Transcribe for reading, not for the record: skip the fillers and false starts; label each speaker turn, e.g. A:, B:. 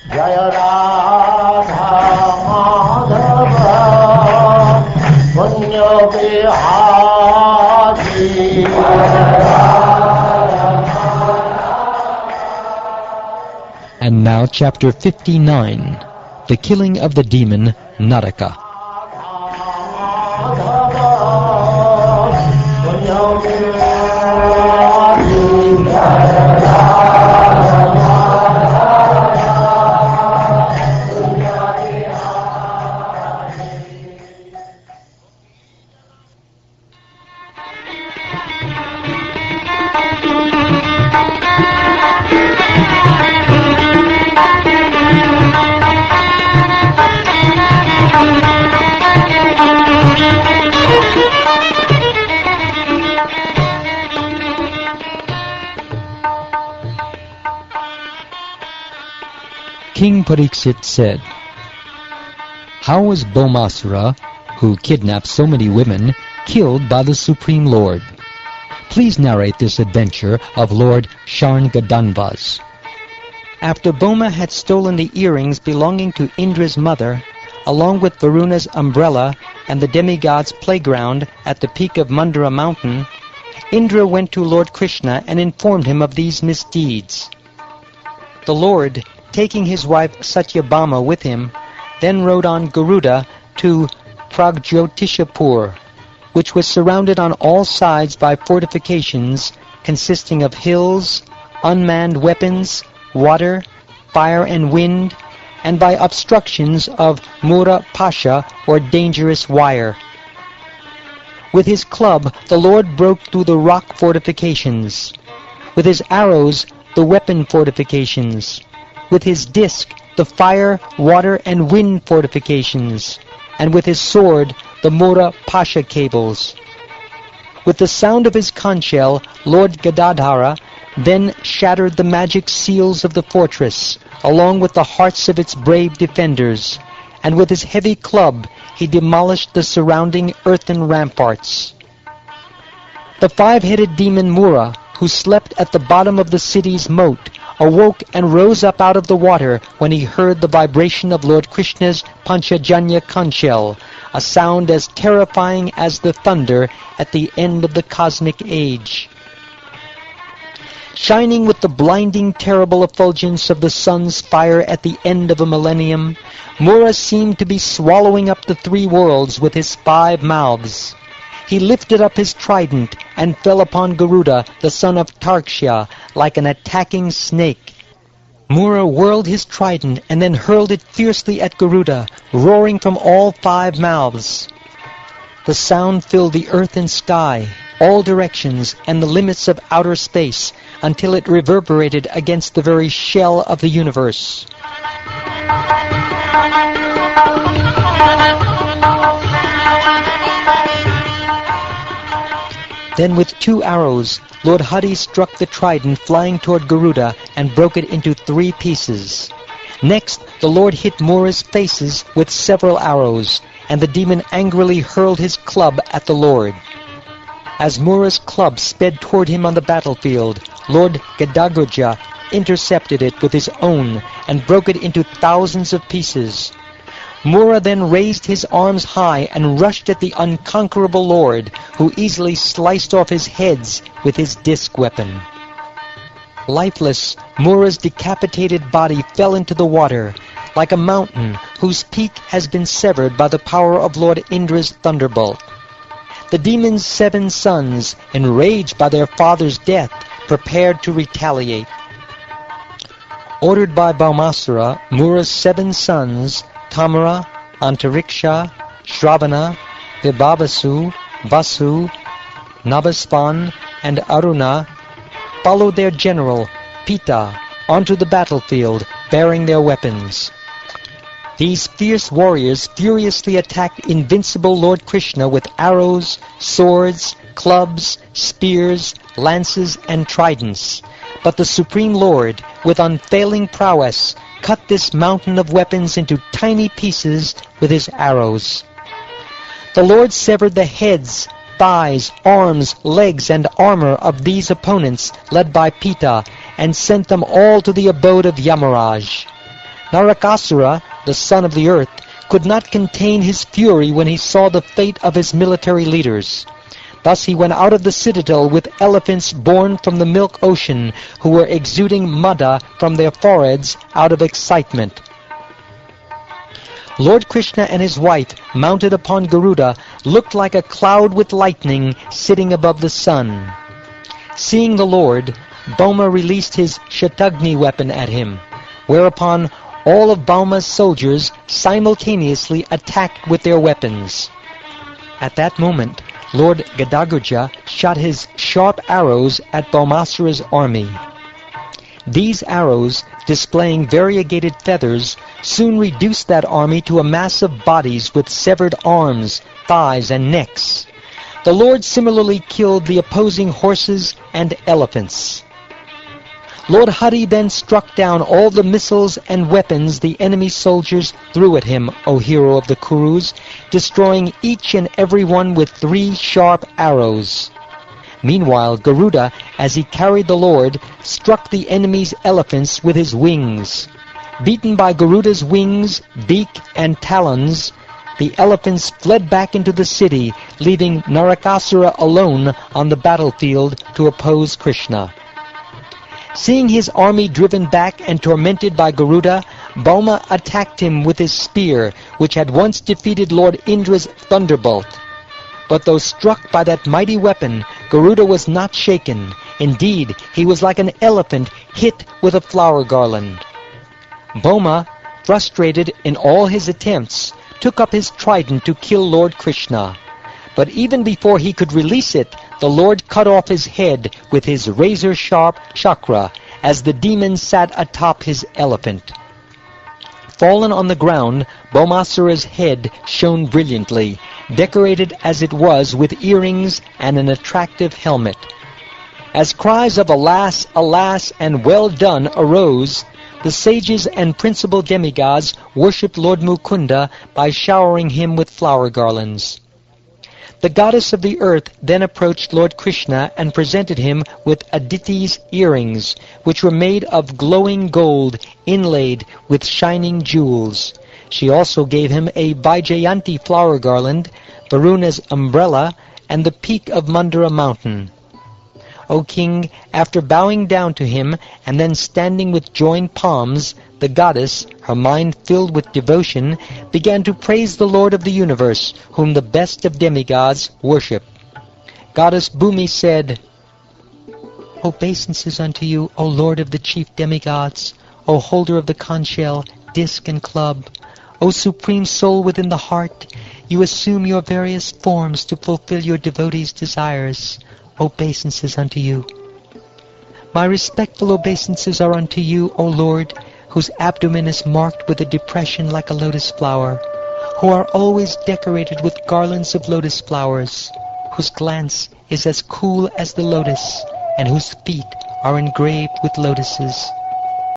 A: Jaya Radha Madhava Punya Bihari.
B: And now chapter 59, the killing of the demon Naraka. King Pariksit said, "How was Bhaumasura, who kidnapped so many women, killed by the Supreme Lord? Please narrate this adventure of Lord Sharngadhanvas."
C: After Bhoma had stolen the earrings belonging to Indra's mother, along with Varuna's umbrella and the demigod's playground at the peak of Mandara mountain, Indra went to Lord Krishna and informed him of these misdeeds. The Lord, taking his wife Satyabhama with him, then rode on Garuda to Pragjyotishapur, which was surrounded on all sides by fortifications consisting of hills, unmanned weapons, water, fire and wind, and by obstructions of Mura Pasha, or dangerous wire. With his club the Lord broke through the rock fortifications. With his arrows the weapon fortifications. With his disc the fire, water, and wind fortifications. And with his sword the Mura Pasha cables. With the sound of his conch shell, Lord Gadadhara then shattered the magic seals of the fortress, along with the hearts of its brave defenders, and with his heavy club he demolished the surrounding earthen ramparts. The five-headed demon Mura, who slept at the bottom of the city's moat, awoke and rose up out of the water when he heard the vibration of Lord Krishna's Panchajanya conch shell, a sound as terrifying as the thunder at the end of the cosmic age. Shining with the blinding, terrible effulgence of the sun's fire at the end of a millennium, Mura seemed to be swallowing up the three worlds with his 5 mouths. He lifted up his trident and fell upon Garuda, the son of Tarksha, like an attacking snake. Mura whirled his trident and then hurled it fiercely at Garuda, roaring from all 5 mouths. The sound filled the earth and sky, all directions, and the limits of outer space, until it reverberated against the very shell of the universe. Then with 2 arrows, Lord Hari struck the trident flying toward Garuda and broke it into 3 pieces. Next, the Lord hit Mura's faces with several arrows, and the demon angrily hurled his club at the Lord. As Mura's club sped toward him on the battlefield, Lord Gadagraja intercepted it with his own and broke it into thousands of pieces. Mura then raised his arms high and rushed at the unconquerable Lord, who easily sliced off his heads with his disc weapon. Lifeless, Mura's decapitated body fell into the water, like a mountain whose peak has been severed by the power of Lord Indra's thunderbolt. The demon's 7 sons, enraged by their father's death, prepared to retaliate. Ordered by Bhaumasura, Mura's 7 sons, Tamara, Antariksha, Shravana, Vibhavasu, Vasu, Nabhaspan, and Aruna, followed their general, Pita, onto the battlefield, bearing their weapons. These fierce warriors furiously attacked invincible Lord Krishna with arrows, swords, clubs, spears, lances, and tridents. But the Supreme Lord, with unfailing prowess, cut this mountain of weapons into tiny pieces with his arrows. The Lord severed the heads, thighs, arms, legs, and armor of these opponents, led by Pita, and sent them all to the abode of Yamaraj. Narakasura, the son of the earth, could not contain his fury when he saw the fate of his military leaders. Thus he went out of the citadel with elephants born from the milk ocean, who were exuding madda from their foreheads out of excitement. Lord Krishna and his wife, mounted upon Garuda, looked like a cloud with lightning sitting above the sun. Seeing the Lord, Bhoma released his Shatagni weapon at him, whereupon all of Bhauma's soldiers simultaneously attacked with their weapons. At that moment, Lord Gadagarja shot his sharp arrows at Bhaumasura's army. These arrows, displaying variegated feathers, soon reduced that army to a mass of bodies with severed arms, thighs, and necks. The Lord similarly killed the opposing horses and elephants. Lord Hari then struck down all the missiles and weapons the enemy soldiers threw at him, O hero of the Kurus, destroying each and every one with 3 sharp arrows. Meanwhile, Garuda, as he carried the Lord, struck the enemy's elephants with his wings. Beaten by Garuda's wings, beak, and talons, the elephants fled back into the city, leaving Narakasura alone on the battlefield to oppose Krishna. Seeing his army driven back and tormented by Garuda, Bhoma attacked him with his spear, which had once defeated Lord Indra's thunderbolt. But though struck by that mighty weapon, Garuda was not shaken. Indeed, he was like an elephant hit with a flower garland. Bhoma, frustrated in all his attempts, took up his trident to kill Lord Krishna. But even before he could release it, the Lord cut off his head with his razor-sharp chakra as the demon sat atop his elephant. Fallen on the ground, Bhaumasura's head shone brilliantly, decorated as it was with earrings and an attractive helmet. As cries of "Alas, alas, and well done" arose, the sages and principal demigods worshipped Lord Mukunda by showering him with flower garlands. The goddess of the earth then approached Lord Krishna and presented him with Aditi's earrings, which were made of glowing gold inlaid with shining jewels. She also gave him a Vaijayanti flower garland, Varuna's umbrella, and the peak of Mandara mountain. O king, after bowing down to him and then standing with joined palms, the goddess, her mind filled with devotion, began to praise the Lord of the universe, whom the best of demigods worship. Goddess Bhumi said, "Obeisances unto you, O Lord of the chief demigods, O holder of the conch shell, disc, and club, O supreme soul within the heart, you assume your various forms to fulfill your devotees' desires. Obeisances unto you. My respectful obeisances are unto you, O Lord, whose abdomen is marked with a depression like a lotus flower, who are always decorated with garlands of lotus flowers, whose glance is as cool as the lotus, and whose feet are engraved with lotuses.